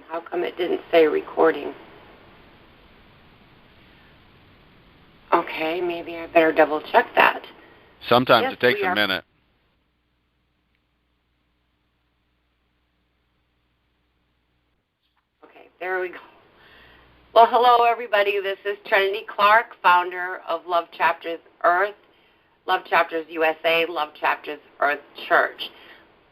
How come it didn't say recording? Okay, maybe I better double check that. Sometimes it takes a minute. Okay, there we go. Well, hello, everybody. This is Trinity Clark, founder of Love Chapters Earth, Love Chapters USA, Love Chapters Earth Church.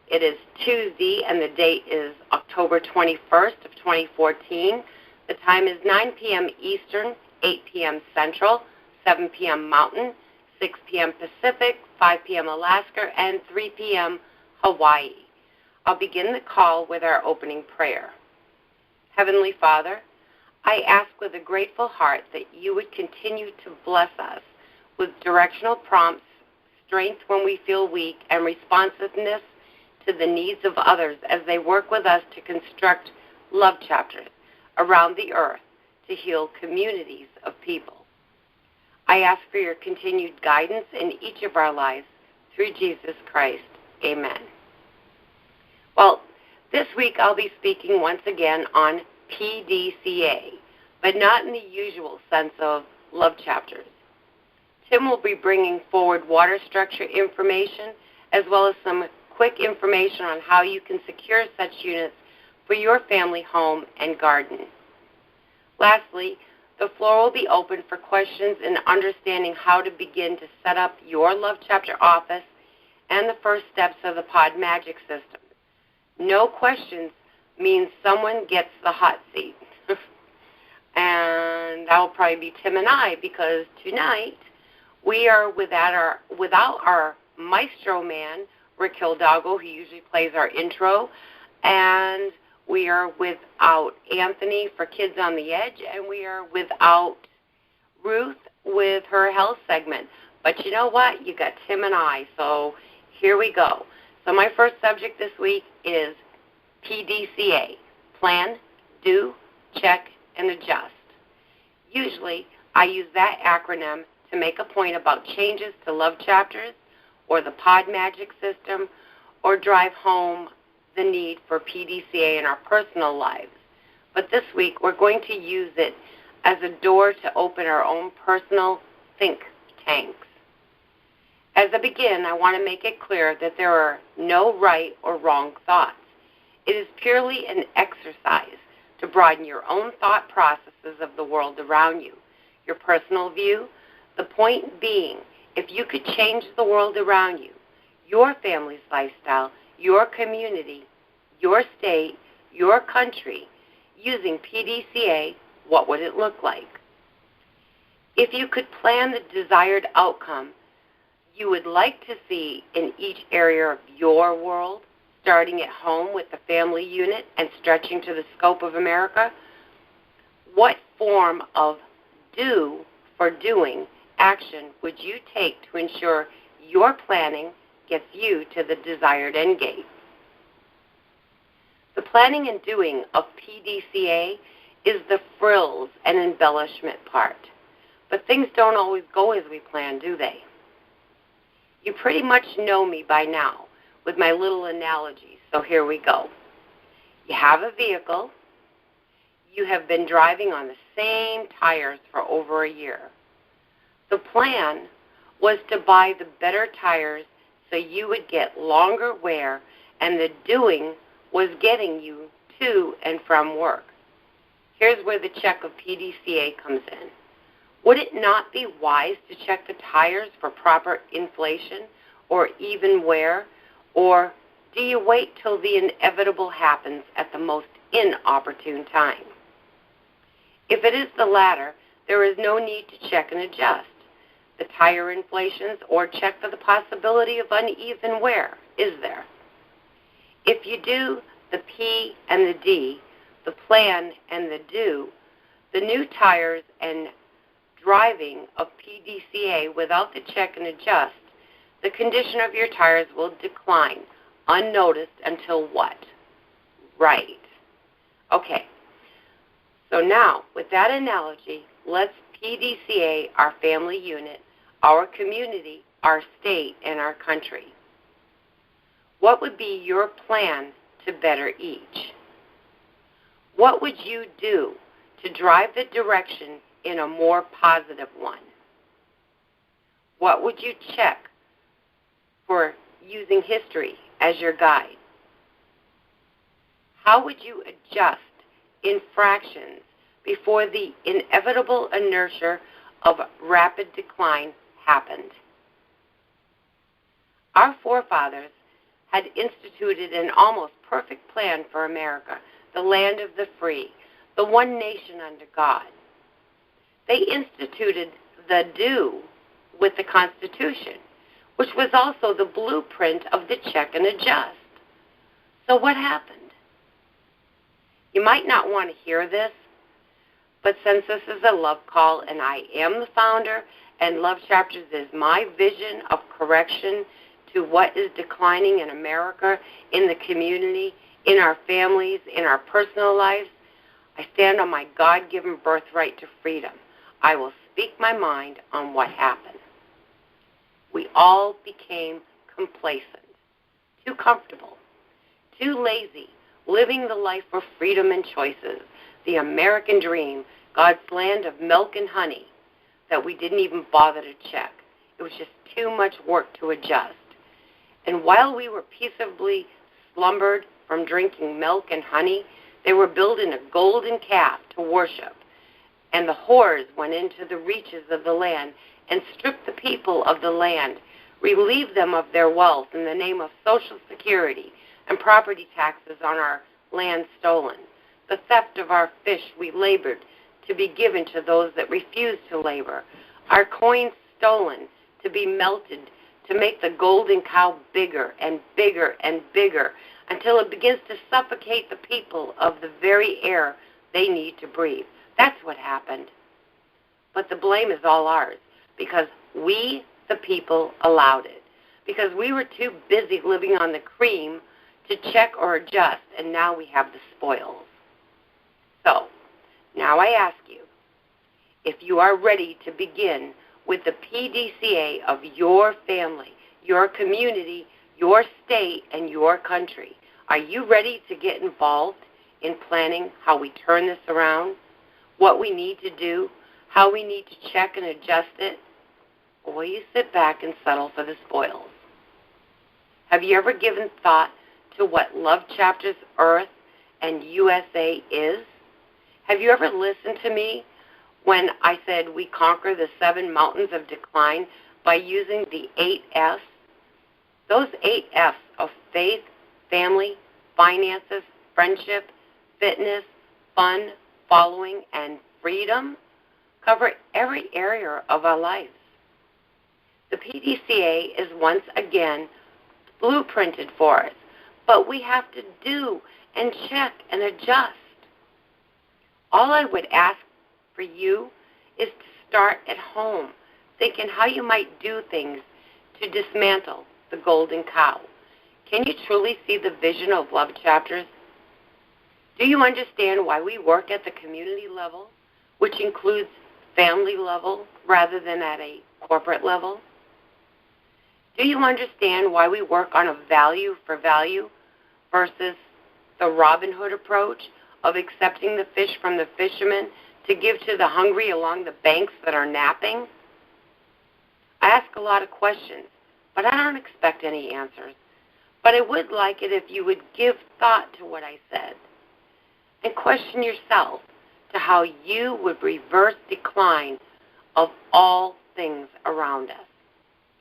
It is Tuesday, and the date is October 21st of 2014. The time is 9 p.m. Eastern, 8 p.m. Central, 7 p.m. Mountain, 6 p.m. Pacific, 5 p.m. Alaska, and 3 p.m. Hawaii. I'll begin the call with our opening prayer. Heavenly Father, I ask with a grateful heart that you would continue to bless us with directional prompts, strength when we feel weak, and responsiveness to the needs of others as they work with us to construct love chapters around the earth to heal communities of people. I ask for your continued guidance in each of our lives through Jesus Christ. Amen. Well, this week I'll be speaking once again on PDCA, but not in the usual sense of love chapters. Tim will be bringing forward water structure information as well as some quick information on how you can secure such units for your family home and garden. Lastly, the floor will be open for questions in understanding how to begin to set up your Love Chapter office and the first steps of the Pod Magic system. No questions means someone gets the hot seat. And that will probably be Tim and I, because tonight we are without our maestro man, Rick Hildago, who usually plays our intro, and we are without Anthony for Kids on the Edge, and we are without Ruth with her health segment. But you know what? You got Tim and I, so here we go. So my first subject this week is PDCA, plan, do, check, and adjust. Usually I use that acronym to make a point about changes to Love Chapters or the Pod Magic system, or drive home the need for PDCA in our personal lives. But this week we're going to use it as a door to open our own personal think tanks. As I begin, I want to make it clear that there are no right or wrong thoughts. It is purely an exercise to broaden your own thought processes of the world around you, your personal view, the point being, if you could change the world around you, your family's lifestyle, your community, your state, your country, using PDCA, what would it look like? If you could plan the desired outcome you would like to see in each area of your world, starting at home with the family unit and stretching to the scope of America, what form of do for doing action would you take to ensure your planning gets you to the desired end game? The planning and doing of PDCA is the frills and embellishment part. But things don't always go as we plan, do they? You pretty much know me by now with my little analogies, so here we go. You have a vehicle. You have been driving on the same tires for over a year. The plan was to buy the better tires so you would get longer wear, and the doing was getting you to and from work. Here's where the check of PDCA comes in. Would it not be wise to check the tires for proper inflation or even wear, or do you wait till the inevitable happens at the most inopportune time? If it is the latter, there is no need to check and adjust the tire inflations or check for the possibility of uneven wear, is there? If you do the P and the D, the plan and the do, the new tires and driving of PDCA without the check and adjust, the condition of your tires will decline unnoticed until what? Right. Okay. So now, with that analogy, let's PDCA our family unit, our community, our state, and our country. What would be your plan to better each? What would you do to drive the direction in a more positive one? What would you check for using history as your guide? How would you adjust infractions before the inevitable inertia of rapid decline happened? Our forefathers had instituted an almost perfect plan for America, the land of the free, the one nation under God. They instituted the do with the Constitution, which was also the blueprint of the check and adjust. So what happened? You might not want to hear this, but since this is a love call and I am the founder and Love Chapters is my vision of correction to what is declining in America, in the community, in our families, in our personal lives, I stand on my God-given birthright to freedom. I will speak my mind on what happened. We all became complacent, too comfortable, too lazy, living the life of freedom and choices, the American dream, God's land of milk and honey, that we didn't even bother to check. It was just too much work to adjust. And while we were peaceably slumbered from drinking milk and honey, they were building a golden calf to worship. And the whores went into the reaches of the land and stripped the people of the land, relieved them of their wealth in the name of Social Security and property taxes on our land stolen. The theft of our fish we labored to be given to those that refused to labor. Our coins stolen to be melted to make the golden cow bigger and bigger and bigger until it begins to suffocate the people of the very air they need to breathe. That's what happened. But the blame is all ours because we, the people, allowed it. Because we were too busy living on the cream to check or adjust, and now we have the spoils. So, now I ask you, if you are ready to begin with the PDCA of your family, your community, your state, and your country, are you ready to get involved in planning how we turn this around, what we need to do, how we need to check and adjust it? Or will you sit back and settle for the spoils? Have you ever given thought to what Love Chapters Earth and USA is? Have you ever listened to me when I said we conquer the 7 mountains of decline by using the 8 F's? Those 8 F's of faith, family, finances, friendship, fitness, fun, following, and freedom cover every area of our lives. The PDCA is once again blueprinted for us, but we have to do and check and adjust. All I would ask for you is to start at home, thinking how you might do things to dismantle the golden cow. Can you truly see the vision of Love Chapters? Do you understand why we work at the community level, which includes family level rather than at a corporate level? Do you understand why we work on a value for value versus the Robin Hood approach of accepting the fish from the fishermen to give to the hungry along the banks that are napping? I ask a lot of questions, but I don't expect any answers. But I would like it if you would give thought to what I said and question yourself to how you would reverse decline of all things around us.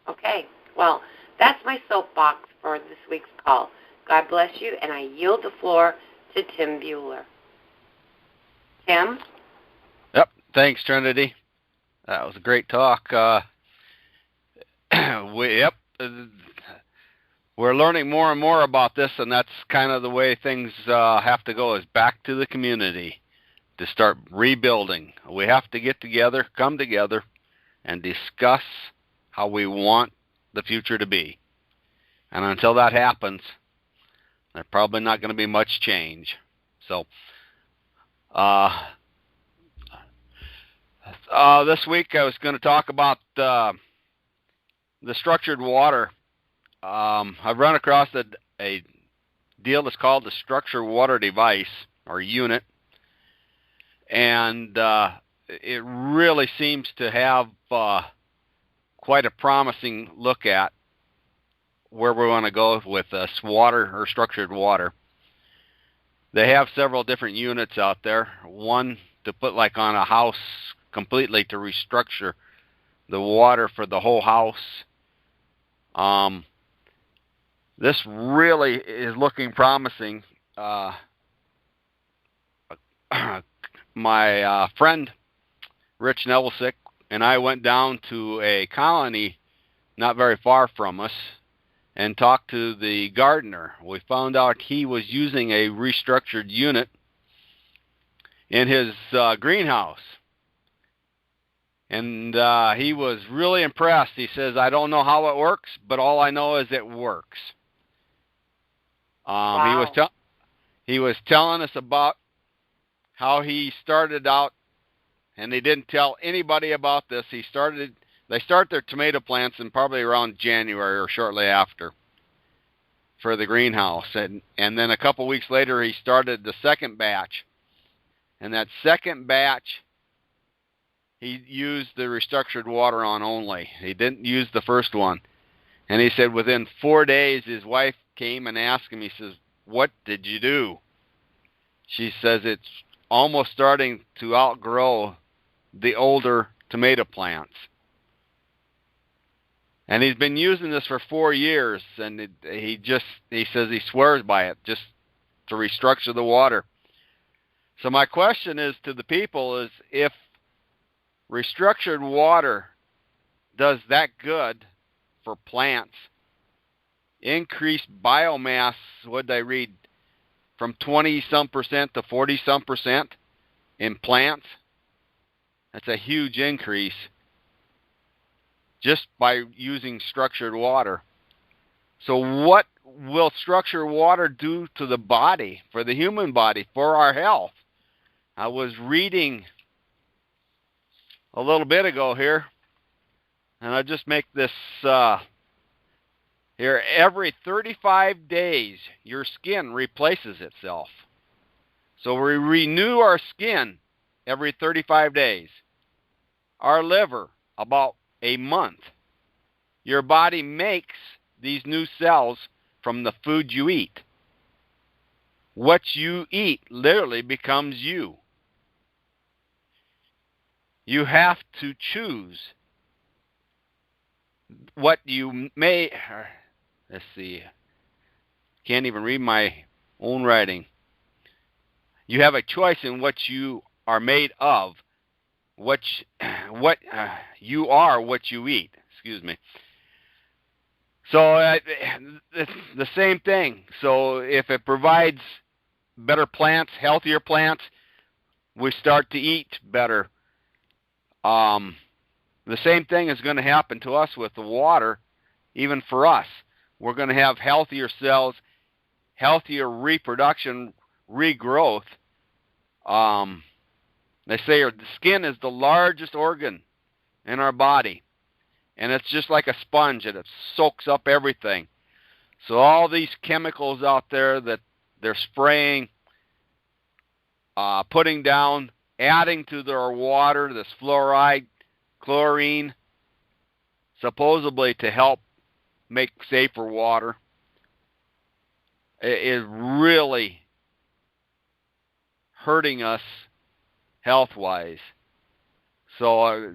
Okay, well, that's my soapbox for this week's call. God bless you, and I yield the floor to Tim Bueller. Tim? Yep, thanks, Trinity. That was a great talk. We're learning more and more about this, and that's kind of the way things have to go, is back to the community to start rebuilding. We have to get together, come together, and discuss how we want the future to be. And until that happens, there's probably not going to be much change. So, this week I was going to talk about the structured water. I've run across a deal that's called the structured water device or unit. and it really seems to have quite a promising look at where we want to go with this water or structured water. They have several different units out there. One to put like on a house completely to restructure the water for the whole house. This really is looking promising. My friend Rich Nevillesick and I went down to a colony not very far from us and talked to the gardener. We found out he was using a restructured unit in his greenhouse. And he was really impressed. He says, I don't know how it works, but all I know is it works. Wow. He was telling us about how he started out, and they didn't tell anybody about this. They start their tomato plants in probably around January or shortly after for the greenhouse. And then a couple weeks later, he started the second batch. And that second batch, he used the restructured water on only. He didn't use the first one. And he said within 4 days, his wife came and asked him, he says, what did you do? She says it's almost starting to outgrow the older tomato plants. And he's been using this for 4 years, and he says he swears by it, just to restructure the water. So my question is to the people is, if restructured water does that good for plants, increase biomass, what did I read, from 20-some% to 40-some% in plants, that's a huge increase just by using structured water. So what will structured water do to the body, for the human body, for our health? I was reading a little bit ago here, and I'll just make this here. Every 35 days, your skin replaces itself. So we renew our skin every 35 days. Our liver, about a month. Your body makes these new cells from the food you eat. What you eat literally becomes you. You have to choose what you may... Let's see. Can't even read my own writing. You have a choice in what you are made of. You are what you eat. Excuse me. So it's the same thing. So if it provides better plants, healthier plants, we start to eat better. The same thing is going to happen to us with the water, even for us. We're going to have healthier cells, healthier reproduction, regrowth. They say the skin is the largest organ in our body, and it's just like a sponge, and it soaks up everything. So all these chemicals out there that they're spraying, putting down, adding to their water, this fluoride, chlorine, supposedly to help make safer water, is really hurting us health-wise. So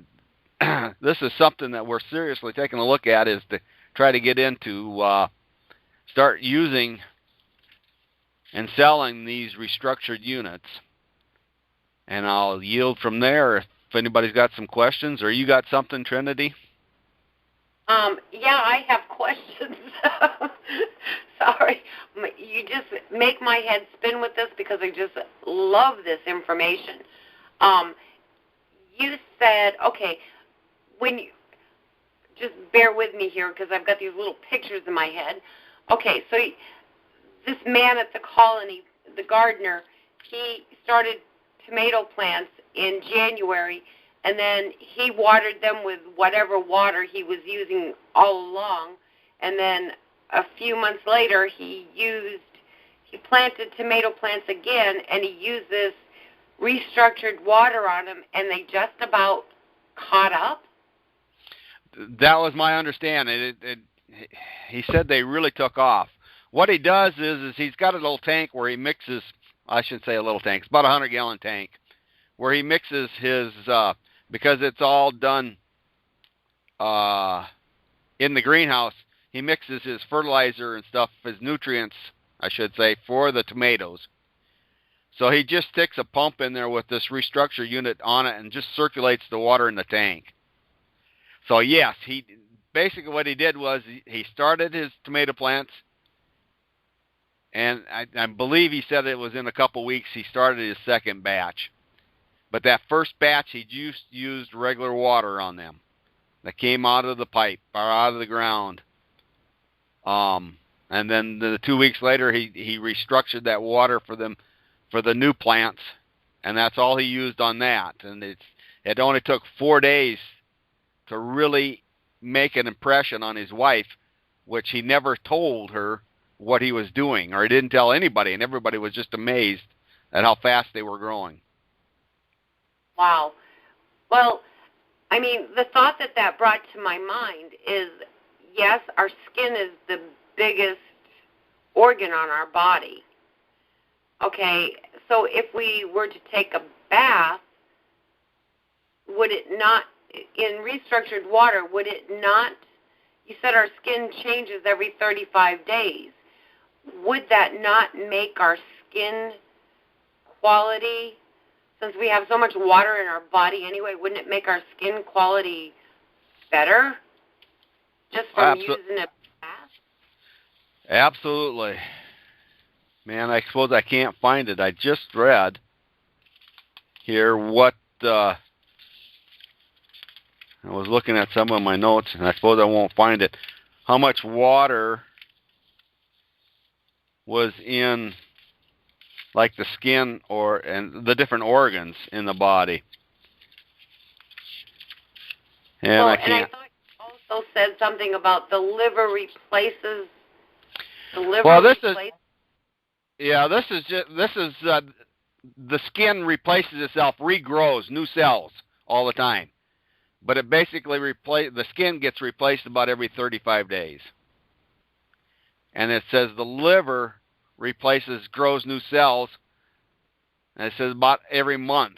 this is something that we're seriously taking a look at, is to try to get into, start using and selling these restructured units. And I'll yield from there if anybody's got some questions, or you got something, Trinity? Yeah, I have questions. Sorry. You just make my head spin with this because I just love this information. You said, okay, when you, just bear with me here because I've got these little pictures in my head. Okay, so this man at the colony, the gardener, he started tomato plants in January, and then he watered them with whatever water he was using all along, and then a few months later he planted tomato plants again, and he used this restructured water on them, and they just about caught up? That was my understanding. He said they really took off. What he does is he's got a little tank where he mixes, I shouldn't say a little tank, it's about a 100-gallon tank, where he mixes his, because it's all done in the greenhouse, he mixes his fertilizer and stuff, his nutrients, I should say, for the tomatoes. So he just sticks a pump in there with this restructure unit on it and just circulates the water in the tank. So yes, basically what he did was he started his tomato plants, and I believe he said it was in a couple weeks he started his second batch. But that first batch, he used regular water on them that came out of the pipe or out of the ground. And then 2 weeks later, he restructured that water for them, for the new plants, and that's all he used on that. And it only took 4 days to really make an impression on his wife, which he never told her what he was doing, or he didn't tell anybody, and everybody was just amazed at how fast they were growing. Wow. Well, I mean, the thought that brought to my mind is, yes, our skin is the biggest organ on our body. Okay, so if we were to take a bath, would it not, in restructured water, would it not, you said our skin changes every 35 days. Would that not make our skin quality, since we have so much water in our body anyway, wouldn't it make our skin quality better just from using a bath? Absolutely. Man, I suppose I can't find it. I just read here what, I was looking at some of my notes, and I suppose I won't find it. How much water was in, like, the skin and the different organs in the body. And well, I can't. And I thought you also said something about the liver replaces. The skin replaces itself, regrows new cells all the time. But it basically the skin gets replaced about every 35 days. And it says the liver grows new cells, and it says about every month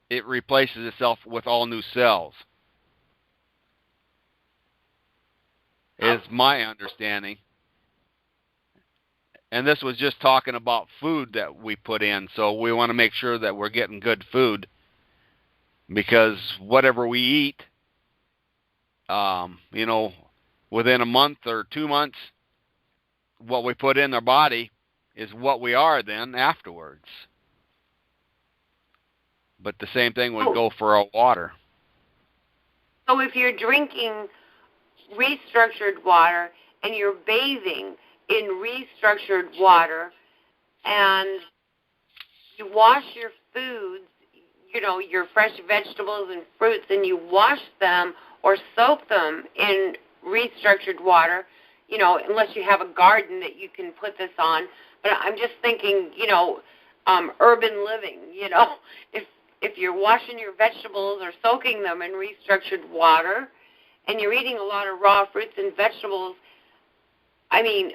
it replaces itself with all new cells, is my understanding. And this was just talking about food that we put in, so we want to make sure that we're getting good food, because whatever we eat, within a month or 2 months, what we put in our body is what we are then afterwards. But the same thing would go for our water. So if you're drinking restructured water and you're bathing in restructured water and you wash your foods, your fresh vegetables and fruits, and you wash them or soak them in restructured water, unless you have a garden that you can put this on. But I'm just thinking, urban living, if you're washing your vegetables or soaking them in restructured water and you're eating a lot of raw fruits and vegetables, I mean,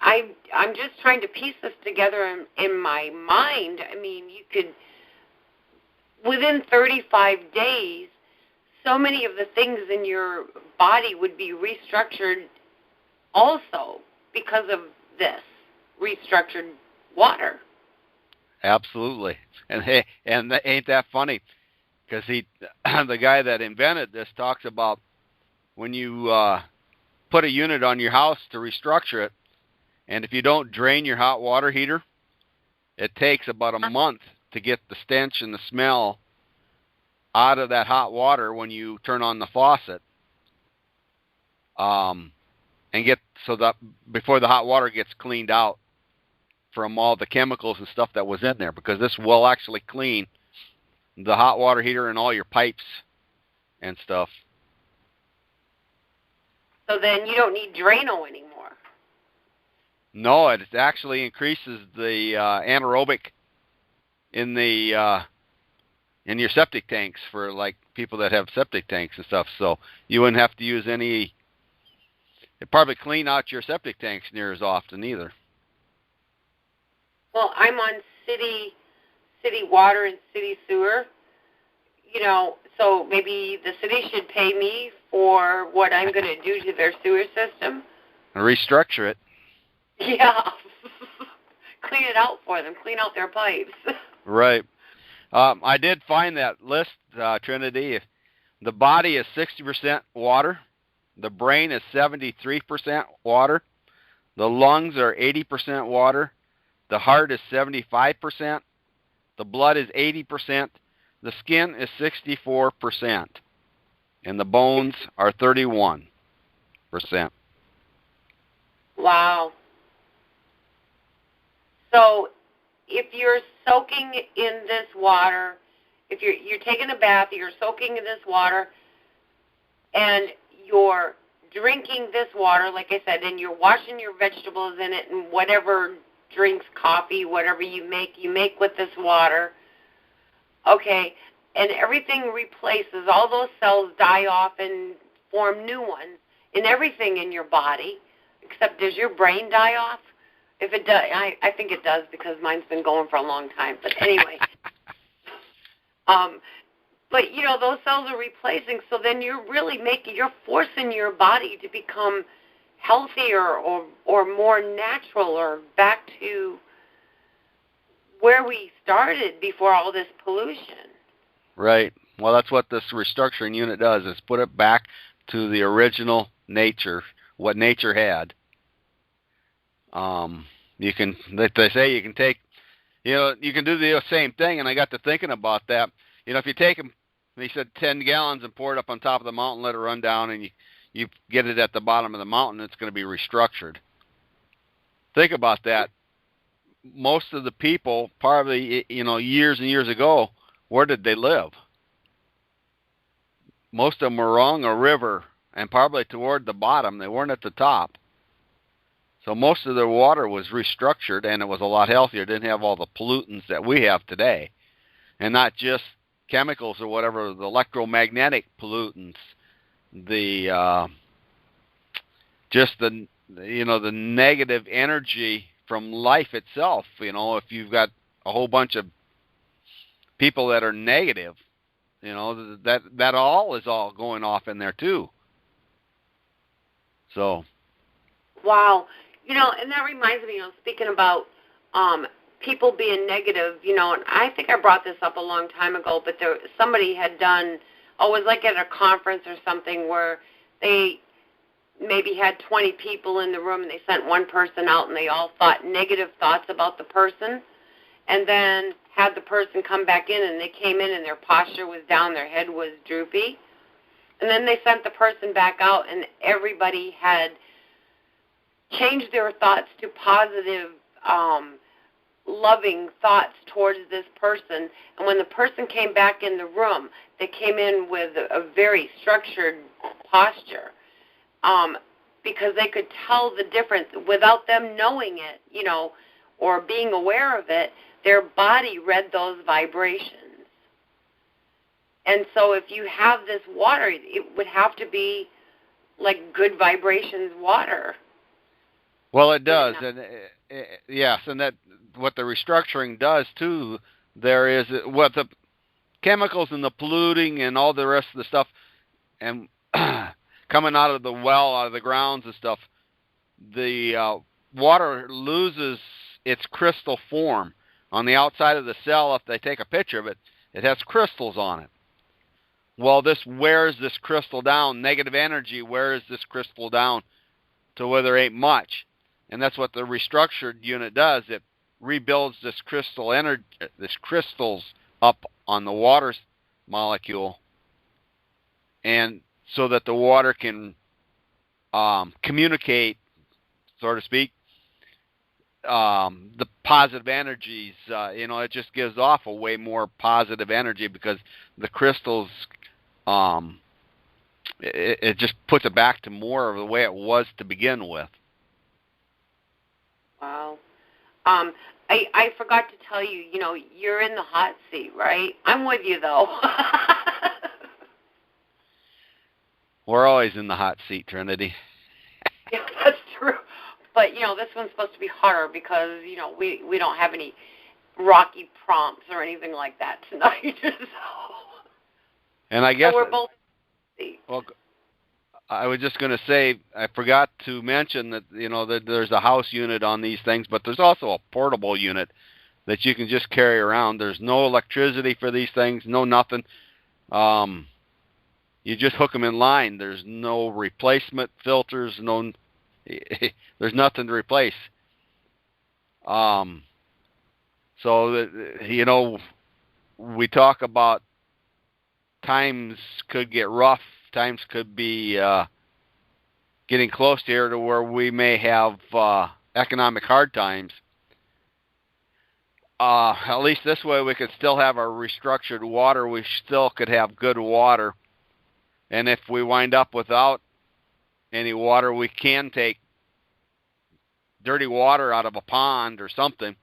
I'm just trying to piece this together in my mind. I mean, you could, within 35 days, so many of the things in your body would be restructured also because of this restructured water. Absolutely. And ain't that funny? Because the guy that invented this talks about when you put a unit on your house to restructure it, and if you don't drain your hot water heater, it takes about a month to get the stench and the smell out of that hot water when you turn on the faucet. And get so that before the hot water gets cleaned out from all the chemicals and stuff that was in there, because this will actually clean the hot water heater and all your pipes and stuff. So then you don't need Drano anymore. No, it actually increases the anaerobic in the in your septic tanks for like people that have septic tanks and stuff. So you wouldn't have to use any. It'd probably clean out your septic tanks near as often either. Well, I'm on city water and city sewer. So maybe the city should pay me for what I'm going to do to their sewer system. And restructure it. Yeah. Clean it out for them. Clean out their pipes. Right. I did find that list, Trinity. The body is 60% water. The brain is 73% water. The lungs are 80% water. The heart is 75%. The blood is 80%. The skin is 64%. And the bones are 31%. Wow. So if you're soaking in this water, if you're taking a bath, you're soaking in this water, and you're drinking this water, like I said, and you're washing your vegetables in it, and whatever drinks, coffee, whatever you make with this water, okay, and everything replaces, all those cells die off and form new ones in everything in your body, except does your brain die off? If it does, I think it does because mine's been going for a long time. But anyway, but those cells are replacing. So then you're forcing your body to become healthier or more natural or back to where we started before all this pollution. Right. Well, that's what this restructuring unit does, is put it back to the original nature, what nature had. You can, they say you can take, you can do the same thing, and I got to thinking about that. If you take them, they said 10 gallons and pour it up on top of the mountain, let it run down, and you get it at the bottom of the mountain, it's going to be restructured. Think about that. Most of the people, probably, years and years ago, where did they live? Most of them were along a river and probably toward the bottom. They weren't at the top. So most of their water was restructured, and it was a lot healthier. It didn't have all the pollutants that we have today, and not just chemicals or whatever, the electromagnetic pollutants, the the negative energy from life itself. If you've got a whole bunch of people that are negative, that all is all going off in there too. So. Wow. And that reminds me, speaking about people being negative, and I think I brought this up a long time ago, but somebody had done, it was like at a conference or something where they maybe had 20 people in the room, and they sent one person out, and they all thought negative thoughts about the person, and then had the person come back in, and they came in, and their posture was down, their head was droopy, and then they sent the person back out, and everybody had changed their thoughts to positive, loving thoughts towards this person. And when the person came back in the room, they came in with a very structured posture because they could tell the difference without them knowing it, or being aware of it. Their body read those vibrations. And so if you have this water, it would have to be like good vibrations water. Well, it does, and yes, and that what the restructuring does too. There is what the chemicals and the polluting and all the rest of the stuff, and coming out of the well, out of the grounds and stuff. The water loses its crystal form on the outside of the cell. If they take a picture of it, it has crystals on it. Well, this wears this crystal down. Negative energy wears this crystal down to where there ain't much. And that's what the restructured unit does. It rebuilds this crystals up on the water molecule, and so that the water can communicate, so to speak, the positive energies. It just gives off a way more positive energy because the crystals, it just puts it back to more of the way it was to begin with. Wow. I forgot to tell you, you're in the hot seat, right? I'm with you, though. We're always in the hot seat, Trinity. Yeah, that's true. But, this one's supposed to be harder because, we don't have any rocky prompts or anything like that tonight. And I guess... So we're both... Well, I was just going to say, I forgot to mention that, that there's a house unit on these things, but there's also a portable unit that you can just carry around. There's no electricity for these things, no nothing. You just hook them in line. There's no replacement filters, there's nothing to replace. So, we talk about times could get rough. Times could be getting close here to where we may have economic hard times. At least this way we could still have our restructured water. We still could have good water. And if we wind up without any water, we can take dirty water out of a pond or something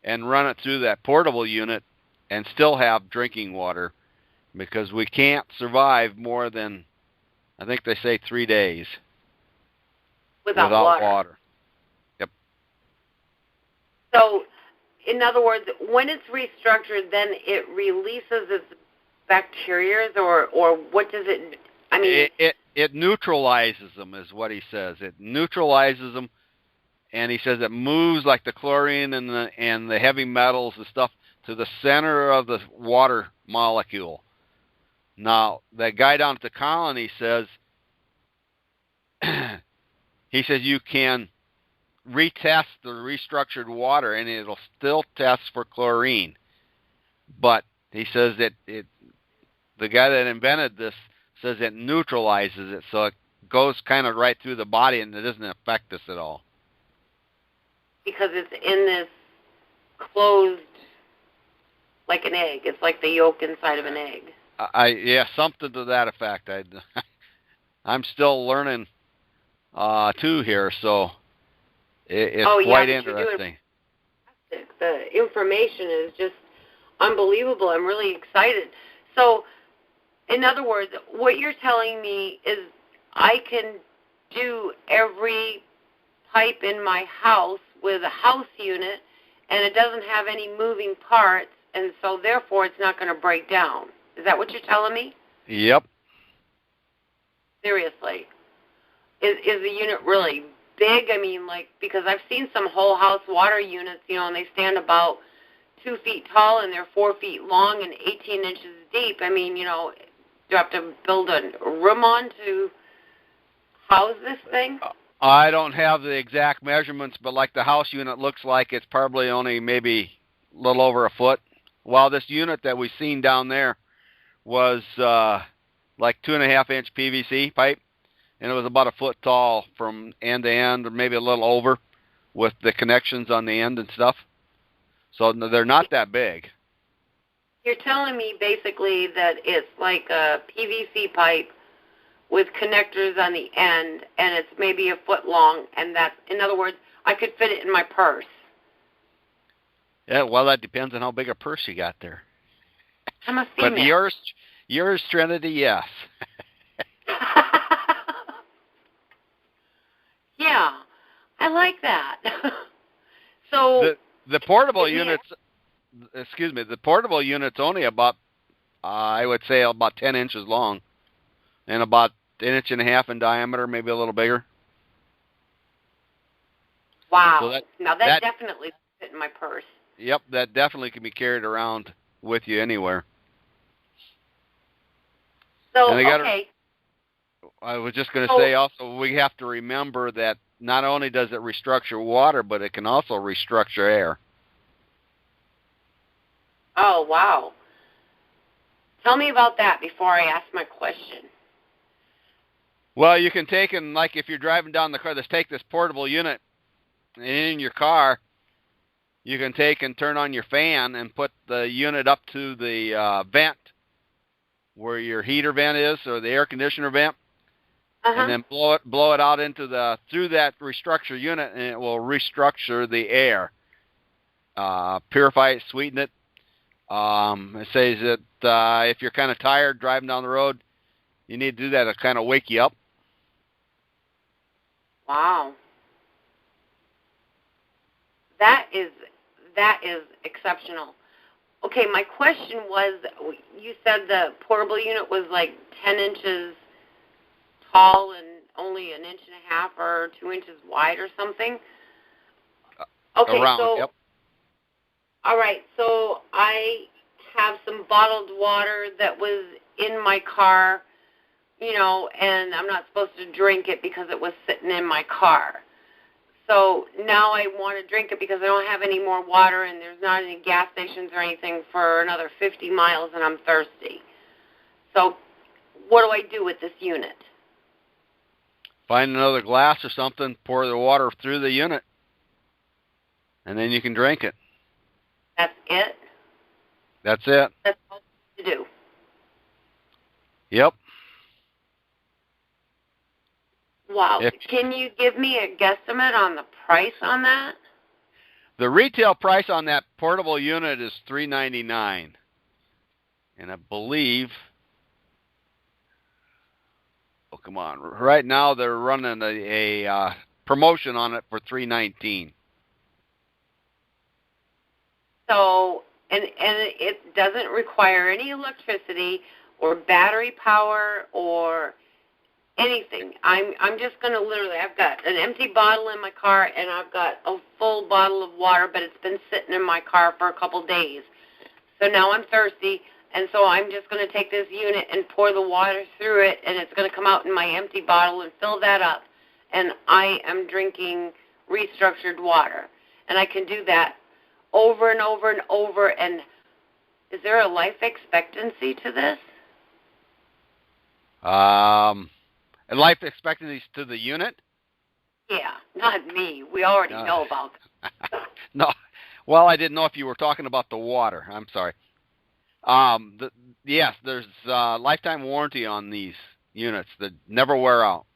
and run it through that portable unit and still have drinking water, because we can't survive more than, I think they say, 3 days without water. Yep. So, in other words, when it's restructured, then it releases its bacteria, or what does it? I mean, it neutralizes them, is what he says. It neutralizes them, and he says it moves like the chlorine and the heavy metals and stuff to the center of the water molecule. Now, that guy down at the colony says, you can retest the restructured water and it'll still test for chlorine. But he says that the guy that invented this says it neutralizes it, so it goes kind of right through the body and it doesn't affect us at all. Because it's in this closed, like an egg. It's like the yolk inside of an egg. Yeah, something to that effect. I'm still learning too here, so it's quite interesting. The information is just unbelievable. I'm really excited. So, in other words, what you're telling me is I can do every pipe in my house with a house unit, and it doesn't have any moving parts, and so therefore it's not going to break down. Is that what you're telling me? Yep. Seriously. Is the unit really big? I mean, because I've seen some whole house water units, and they stand about 2 feet tall and they're 4 feet long and 18 inches deep. I mean, do you have to build a room on to house this thing? I don't have the exact measurements, but like the house unit looks like it's probably only maybe a little over a foot. While this unit that we've seen down there was like 2.5-inch PVC pipe, and it was about a foot tall from end to end, or maybe a little over, with the connections on the end and stuff. So they're not that big. You're telling me basically that it's like a PVC pipe with connectors on the end, and it's maybe a foot long, and that's, in other words, I could fit it in my purse. Yeah, well, that depends on how big a purse you got there. I'm a female. But yours, Trinity, yes. Yeah, I like that. So the portable units, the portable unit's only about, I would say, about 10 inches long, and about 1.5 inches in diameter, maybe a little bigger. Wow. So that definitely fit in my purse. Yep, that definitely can be carried around with you anywhere. So, okay. I was just going to say also, we have to remember that not only does it restructure water, but it can also restructure air. Oh, wow. Tell me about that before I ask my question. Well, you can take and, like if you're driving down the car, take this portable unit, and in your car, you can take and turn on your fan and put the unit up to the vent where your heater vent is, or the air conditioner vent, and then blow it out into through that restructure unit, and it will restructure the air. purify it, sweeten it. It says that if you're kind of tired driving down the road, you need to do that to kind of wake you up. Wow. That is exceptional. Okay, my question was, you said the portable unit was like 10 inches tall and only an inch and a half or 2 inches wide or something? Okay, Around, so, yep. All right, so I have some bottled water that was in my car, and I'm not supposed to drink it because it was sitting in my car. So now I want to drink it because I don't have any more water and there's not any gas stations or anything for another 50 miles and I'm thirsty. So what do I do with this unit? Find another glass or something, pour the water through the unit, and then you can drink it. That's it? That's it. That's all to do. Yep. Wow. Can you give me a guesstimate on the price on that? The retail price on that portable unit is $3.99. And I believe, oh, come on. Right now they're running a promotion on it for $3.19. So, and it doesn't require any electricity or battery power or anything. I'm just going to literally, I've got an empty bottle in my car and I've got a full bottle of water, but it's been sitting in my car for a couple days. So now I'm thirsty, and so I'm just going to take this unit and pour the water through it, and it's going to come out in my empty bottle and fill that up. And I am drinking restructured water. And I can do that over and over and over. And is there a life expectancy to this? Life expectancy to the unit? Yeah, not me. We already know about that. No. Well, I didn't know if you were talking about the water. I'm sorry. Yes, there's lifetime warranty on these units that never wear out.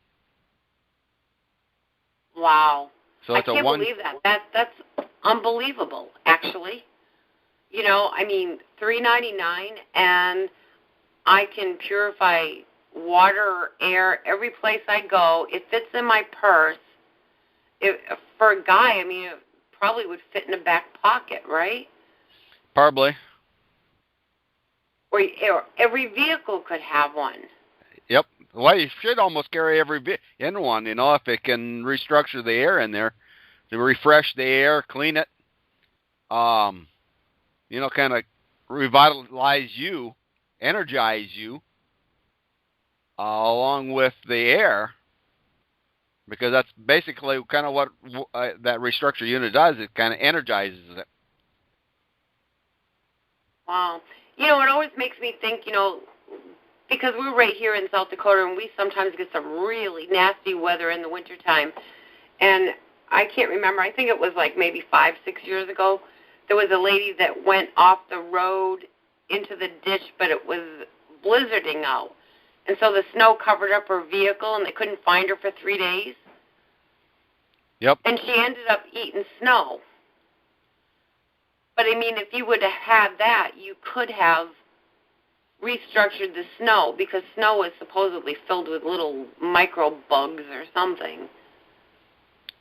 Wow. So I can't believe that. That's unbelievable, actually. I mean, $3.99, and I can purify water or air every place I go. It fits in my purse. For a guy, I mean, it probably would fit in a back pocket, right? Probably. Or every vehicle could have one. Yep. Well, you should almost carry every in one, if it can restructure the air in there, to refresh the air, clean it, kind of revitalize you, energize you, along with the air, because that's basically kind of what that restructure unit does. It kind of energizes it. Wow. It always makes me think, because we're right here in South Dakota, and we sometimes get some really nasty weather in the wintertime. And I can't remember. I think it was like maybe 5-6 years ago. There was a lady that went off the road into the ditch, but it was blizzarding out. And so the snow covered up her vehicle, and they couldn't find her for 3 days. Yep. And she ended up eating snow. But, I mean, if you would have had that, you could have restructured the snow, because snow is supposedly filled with little micro bugs or something.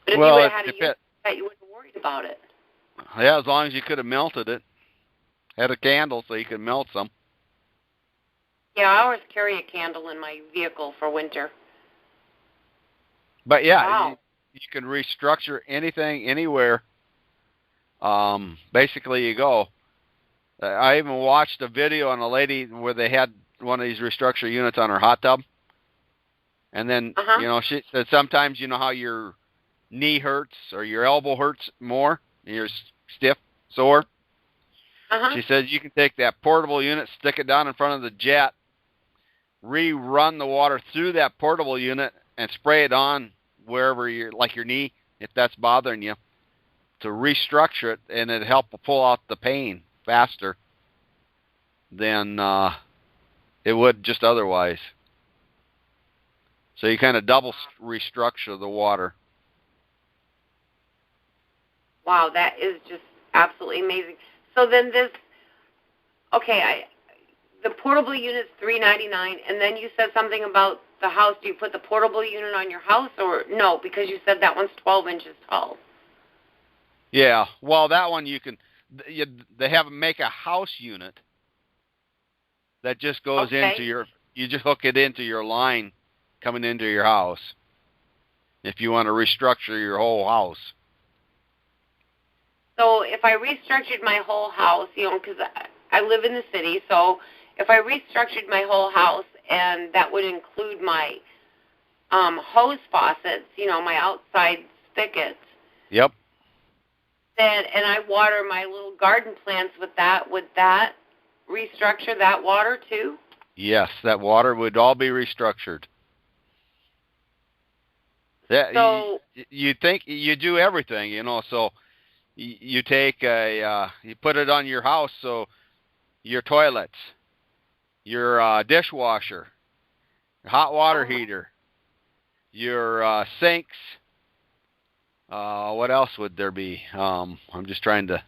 But if you would have had a unit that, you wouldn't have worried about it. Yeah, as long as you could have melted it. Had a candle so you could melt some. Yeah, I always carry a candle in my vehicle for winter. But, yeah, wow. You can restructure anything, anywhere. Basically, you go. I even watched a video on a lady where they had one of these restructure units on her hot tub. And then, she said sometimes, how your knee hurts or your elbow hurts more, and you're stiff, sore. She says you can take that portable unit, stick it down in front of the jet, rerun the water through that portable unit, and spray it on wherever like your knee, if that's bothering you, to restructure it, and it'd help pull out the pain faster than it would just otherwise. So you kind of double restructure the water. Wow, that is just absolutely amazing. So then the portable unit's $399, and then you said something about the house. Do you put the portable unit on your house, or no? Because you said that one's 12 inches tall. Yeah, well, that one they have make a house unit that just goes into you just hook it into your line coming into your house if you want to restructure your whole house. So if I restructured my whole house, because I live in the city, so if I restructured my whole house, and that would include my hose faucets, my outside spigots. Yep. And I water my little garden plants with that, would that restructure that water too? Yes, that water would all be restructured. So you think you do everything, so you take you put it on your house, so your toilets, your dishwasher, your hot water heater, your sinks. What else would there be? I'm just trying to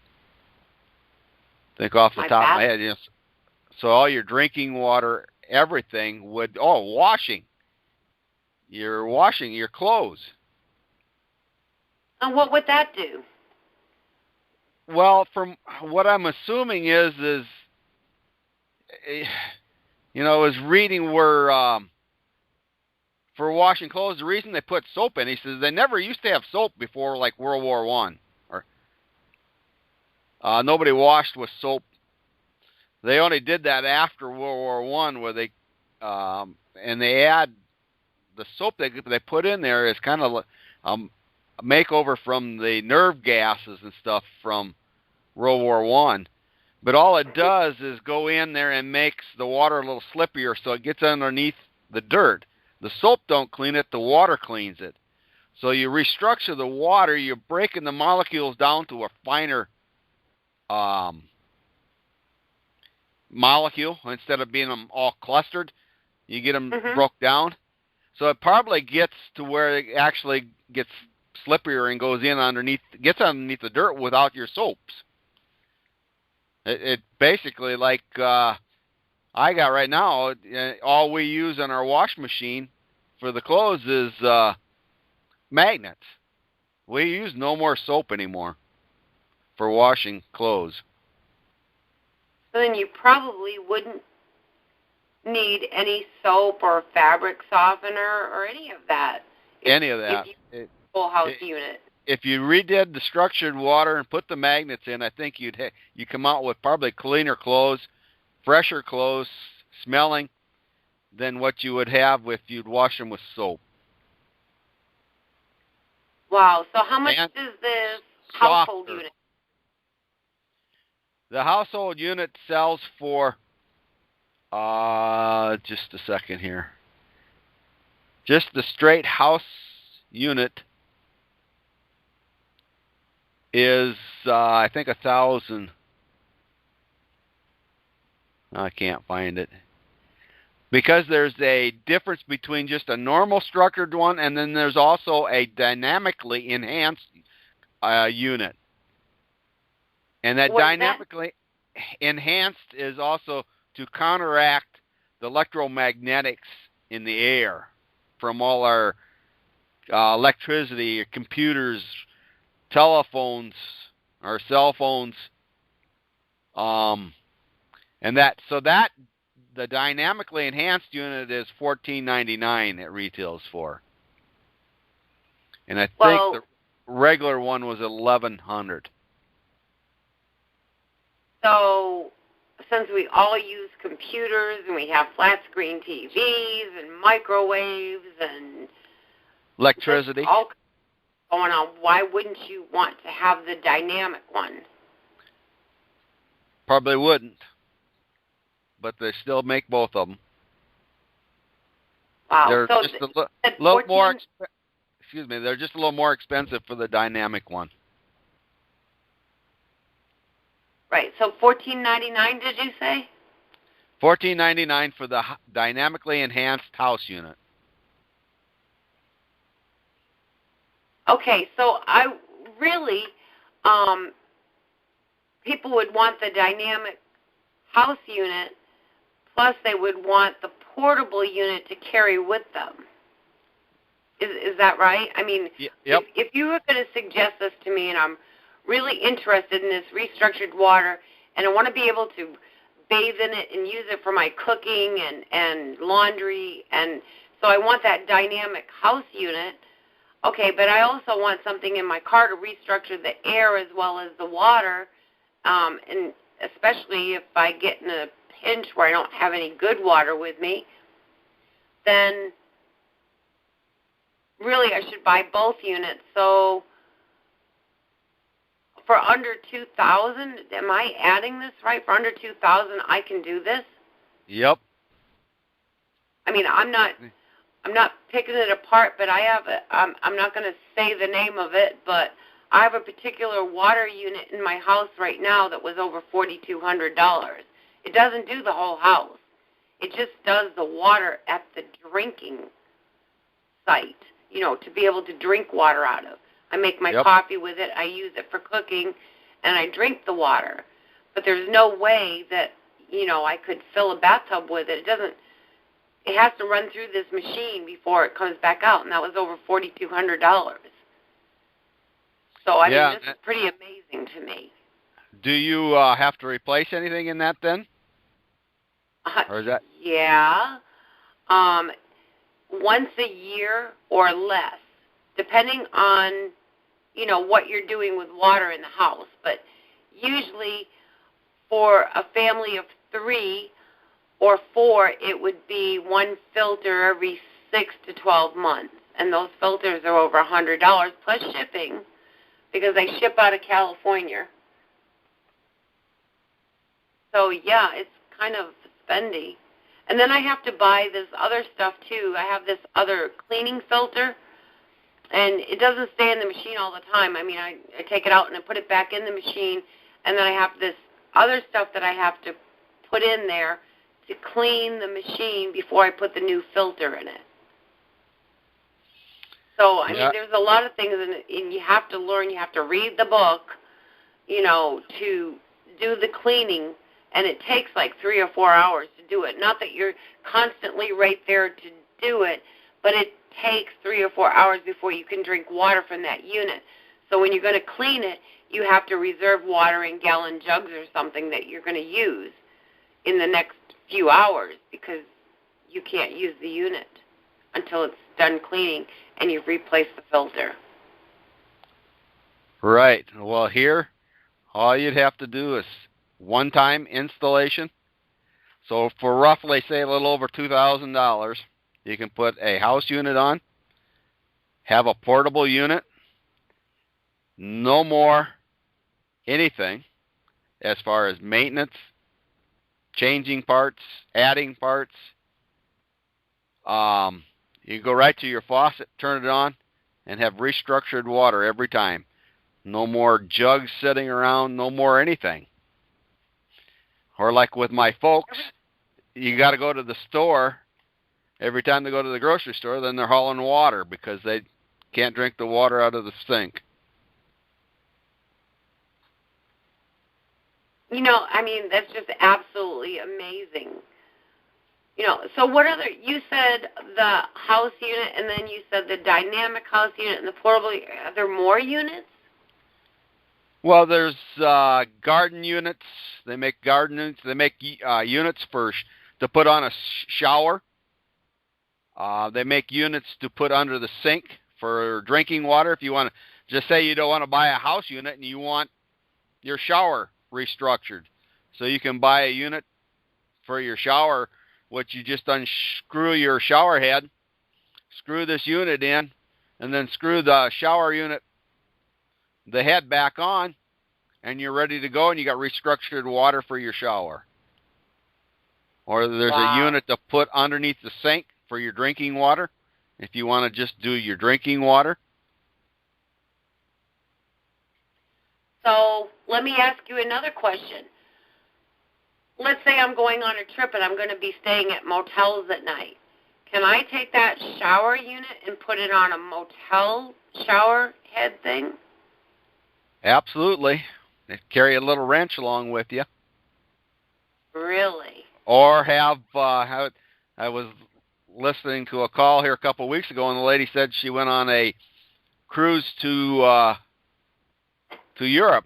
think off the top of my head. So all your drinking water, everything would. Washing. You're washing your clothes. And what would that do? Well, from what I'm assuming is I was reading where for washing clothes, the reason they put soap in, he says they never used to have soap before, like World War I. Or nobody washed with soap. They only did that after World War I, where they and they add the soap they put in there is kind of a makeover from the nerve gases and stuff from World War I. But all it does is go in there and makes the water a little slippier, so it gets underneath the dirt. The soap don't clean it, the water cleans it. So you restructure the water, you're breaking the molecules down to a finer molecule. Instead of being them all clustered, you get them broke down. So it probably gets to where it actually gets slipperier and gets underneath the dirt without your soaps. It basically, like I got right now, all we use in our wash machine for the clothes is magnets. We use no more soap anymore for washing clothes. So then you probably wouldn't need any soap or fabric softener or any of that. Full house unit. If you redid the structured water and put the magnets in, I think you come out with probably cleaner clothes, fresher clothes, smelling, than what you would have if you'd wash them with soap. Wow. So how much is this household unit? The household unit sells for, just a second here. Just the straight house unit is, I think, $1,000. I can't find it. Because there's a difference between just a normal structured one, and then there's also a dynamically enhanced unit. And that dynamically enhanced is also to counteract the electromagnetics in the air from all our electricity, computers, telephones, our cell phones, and the dynamically enhanced unit is $14.99 it retails for, and I think the regular one was $1,100. So, since we all use computers and we have flat screen TVs and microwaves and electricity all going on, why wouldn't you want to have the dynamic one? Probably wouldn't, but they still make both of them. Wow. They're so just a little more. They're just a little more expensive for the dynamic one. Right. So $14.99, did you say? $14.99 for the dynamically enhanced house unit. Okay. So I really, people would want the dynamic house unit, plus they would want the portable unit to carry with them. Is that right? I mean, yep. if you were going to suggest this to me, and I'm really interested in this restructured water, and I want to be able to bathe in it and use it for my cooking and laundry, and so I want that dynamic house unit. Okay, but I also want something in my car to restructure the air as well as the water, and especially if I get in a pinch where I don't have any good water with me, then really I should buy both units. So for under $2,000, am I adding this right? For under $2,000, I can do this? Yep. I mean, I'm not picking it apart, but I have I'm not going to say the name of it, but I have a particular water unit in my house right now that was over $4,200. It doesn't do the whole house. It just does the water at the drinking site, to be able to drink water out of. I make my coffee with it, I use it for cooking, and I drink the water. But there's no way that, I could fill a bathtub with it. It has to run through this machine before it comes back out, and that was over $4,200. So, I mean, this is pretty amazing to me. Do you have to replace anything in that then? Or is that? Yeah. Once a year or less, depending on, what you're doing with water in the house. But usually for a family of 3 or 4, it would be one filter every 6 to 12 months. And those filters are over $100 plus shipping because they ship out of California. So, yeah, it's kind of spendy. And then I have to buy this other stuff, too. I have this other cleaning filter, and it doesn't stay in the machine all the time. I mean, I take it out and I put it back in the machine, and then I have this other stuff that I have to put in there to clean the machine before I put the new filter in it. So, I mean, there's a lot of things, and you have to learn, you have to read the book, to do the cleaning, and it takes like 3 or 4 hours to do it. Not that you're constantly right there to do it, but it takes 3 or 4 hours before you can drink water from that unit. So when you're going to clean it, you have to reserve water in gallon jugs or something that you're going to use in the next few hours because you can't use the unit until it's done cleaning and you've replaced the filter. Right. Well, here, all you'd have to do is one-time installation. So for roughly, say, a little over $2,000, you can put a house unit on, have a portable unit, no more anything as far as maintenance, changing parts, adding parts. You go right to your faucet, turn it on, and have restructured water every time. No more jugs sitting around, no more anything. Or like with my folks, you got to go to the store. Every time they go to the grocery store, then they're hauling water because they can't drink the water out of the sink. I mean, that's just absolutely amazing. So what other, you said the house unit, and then you said the dynamic house unit and the portable, are there more units? Well, there's garden units. They make garden units. They make units to put on a shower. They make units to put under the sink for drinking water. If you want to, just say you don't want to buy a house unit and you want your shower restructured. So you can buy a unit for your shower, which you just unscrew your shower head, screw this unit in, and then screw the shower unit, the head back on, and you're ready to go, and you got restructured water for your shower. Or there's a unit to put underneath the sink for your drinking water, if you want to just do your drinking water. So let me ask you another question. Let's say I'm going on a trip and I'm going to be staying at motels at night. Can I take that shower unit and put it on a motel shower head thing? Absolutely. Carry a little wrench along with you. Really? Or have I was listening to a call here a couple of weeks ago, and the lady said she went on a cruise to Europe.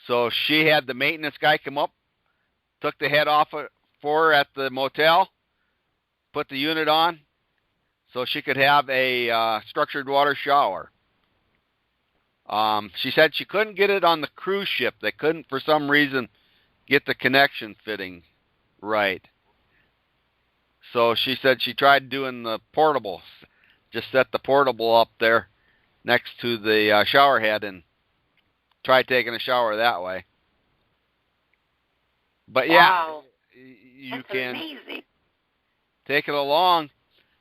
So she had the maintenance guy come up, took the head off for her at the motel, put the unit on, so she could have a structured water shower. She said she couldn't get it on the cruise ship. They couldn't, for some reason, get the connection fitting right. So she said she tried doing the portable. Just set the portable up there next to the shower head and tried taking a shower that way. But yeah, wow. You That's can amazing. take it along.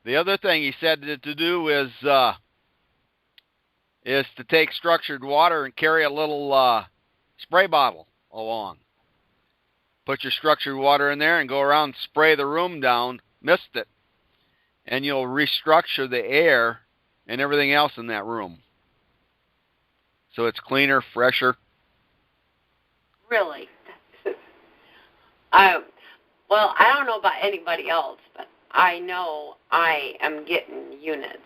The other thing he said to do is to take structured water and carry a little spray bottle along. Put your structured water in there and go around and spray the room down, mist it, and you'll restructure the air and everything else in that room. So it's cleaner, fresher. Really? Well, I don't know about anybody else, but I know I am getting units.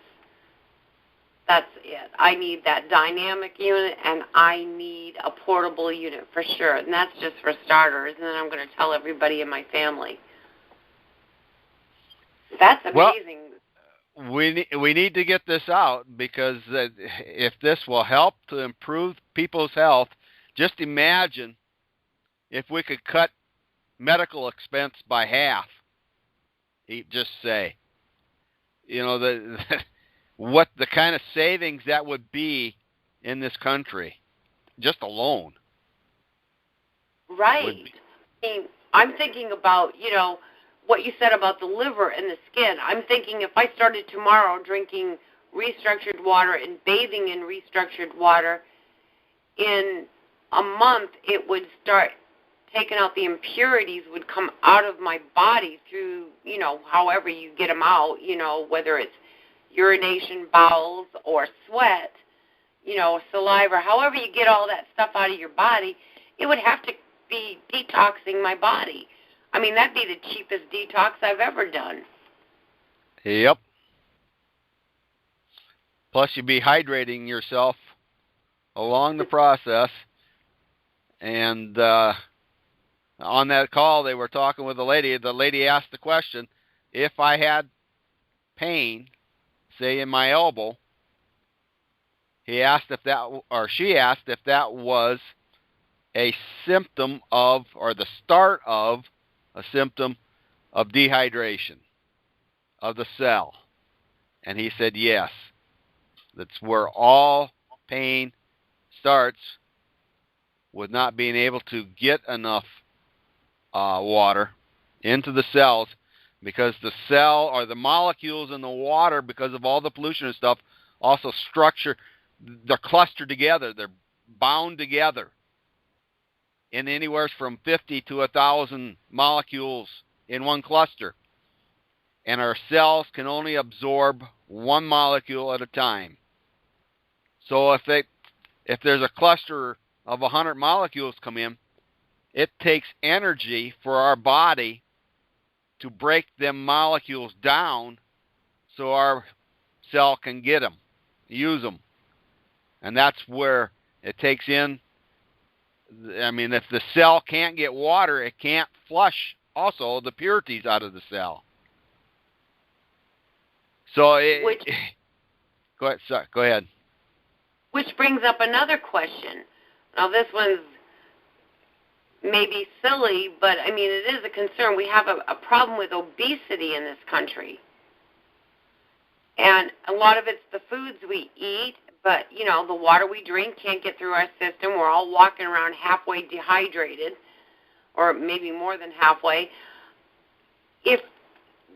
That's it. I need that dynamic unit, and I need a portable unit for sure. And that's just for starters, and then I'm going to tell everybody in my family. That's amazing. Well, we need to get this out, because if this will help to improve people's health, just imagine if we could cut medical expense by half. Just say, what the kind of savings that would be in this country, just alone. Right. I mean, I'm thinking about, what you said about the liver and the skin. I'm thinking if I started tomorrow drinking restructured water and bathing in restructured water, in a month it would start taking out the impurities, would come out of my body through, however you get them out, whether it's urination, bowels, or sweat, saliva, however you get all that stuff out of your body, it would have to be detoxing my body. I mean, that'd be the cheapest detox I've ever done. Yep. Plus, you'd be hydrating yourself along the process. And on that call, they were talking with a lady. The lady asked the question, if I had pain, say in my elbow, she asked if that was a symptom of, or the start of, a symptom of dehydration of the cell. And he said yes. That's where all pain starts, with not being able to get enough water into the cells, because the cell, or the molecules in the water, because of all the pollution and stuff, also they're clustered together, they're bound together in anywhere from 50 to 1,000 molecules in one cluster. And our cells can only absorb one molecule at a time. So if there's a cluster of 100 molecules come in, it takes energy for our body to break them molecules down so our cell can get them, use them. And that's where it takes in, if the cell can't get water, it can't flush also the impurities out of the cell. So go ahead. Which brings up another question. Now, this one's maybe silly, but, it is a concern. We have a problem with obesity in this country. And a lot of it's the foods we eat, but, the water we drink can't get through our system. We're all walking around halfway dehydrated, or maybe more than halfway. If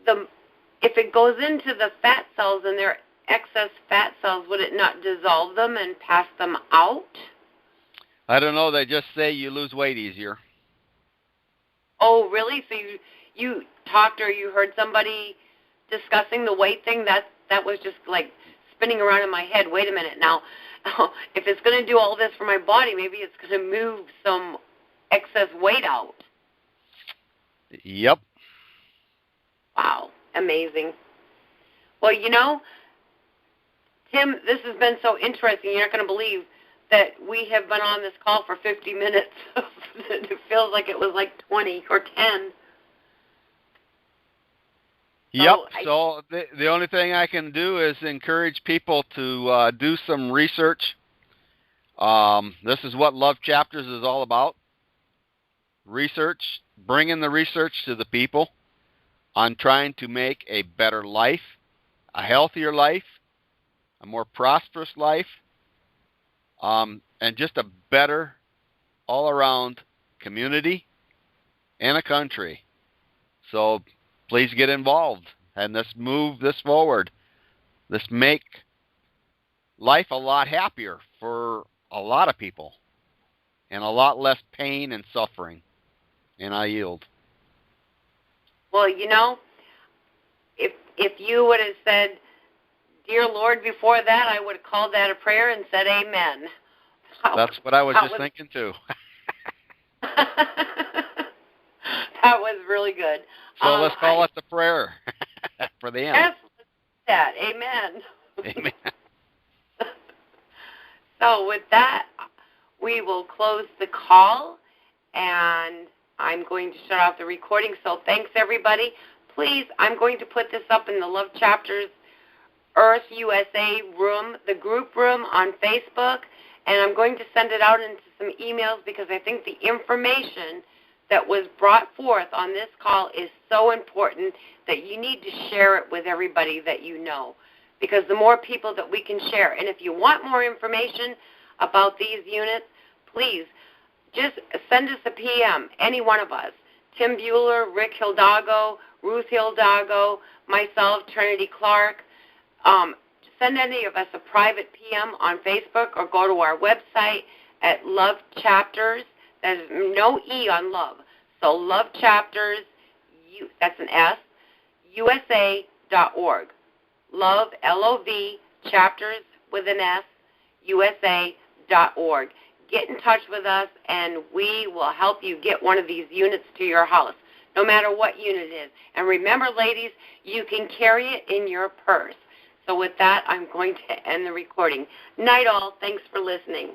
it goes into the fat cells and they're excess fat cells, would it not dissolve them and pass them out? I don't know. They just say you lose weight easier. Oh, really? So you talked, or you heard somebody discussing the weight thing? That was just like spinning around in my head. Wait a minute now. if it's going to do all this for my body, maybe it's going to move some excess weight out. Yep. Wow, amazing. Well, Tim, this has been so interesting. You're not going to believe that we have been on this call for 50 minutes. It feels like it was like 20 or 10. Yep. So the only thing I can do is encourage people to do some research. This is what Love Chapters is all about. Research, bringing the research to the people on trying to make a better life, a healthier life, a more prosperous life, and just a better all-around community and a country. So please get involved and let's move this forward. Let's make life a lot happier for a lot of people and a lot less pain and suffering. And I yield. Well, if you would have said, "Dear Lord," before that, I would have called that a prayer and said amen. That's what I was just thinking too. That was really good. So let's call it the prayer for the end. Yes, that. Amen. Amen. So with that, we will close the call, and I'm going to shut off the recording. So thanks, everybody. Please, I'm going to put this up in the Love Chapters Earth USA room, the group room on Facebook, and I'm going to send it out into some emails because I think the information that was brought forth on this call is so important that you need to share it with everybody that you know, because the more people that we can share. And if you want more information about these units, please just send us a PM, any one of us, Tim Bueller, Rick Hildago, Ruth Hildago, myself, Trinity Clark. Send any of us a private PM on Facebook or go to our website at Love Chapters. There's no E on love. So Love Chapters, that's an S, USA.org. Love, L-O-V, chapters with an S, USA.org. Get in touch with us, and we will help you get one of these units to your house, no matter what unit it is. And remember, ladies, you can carry it in your purse. So with that, I'm going to end the recording. Night all. Thanks for listening.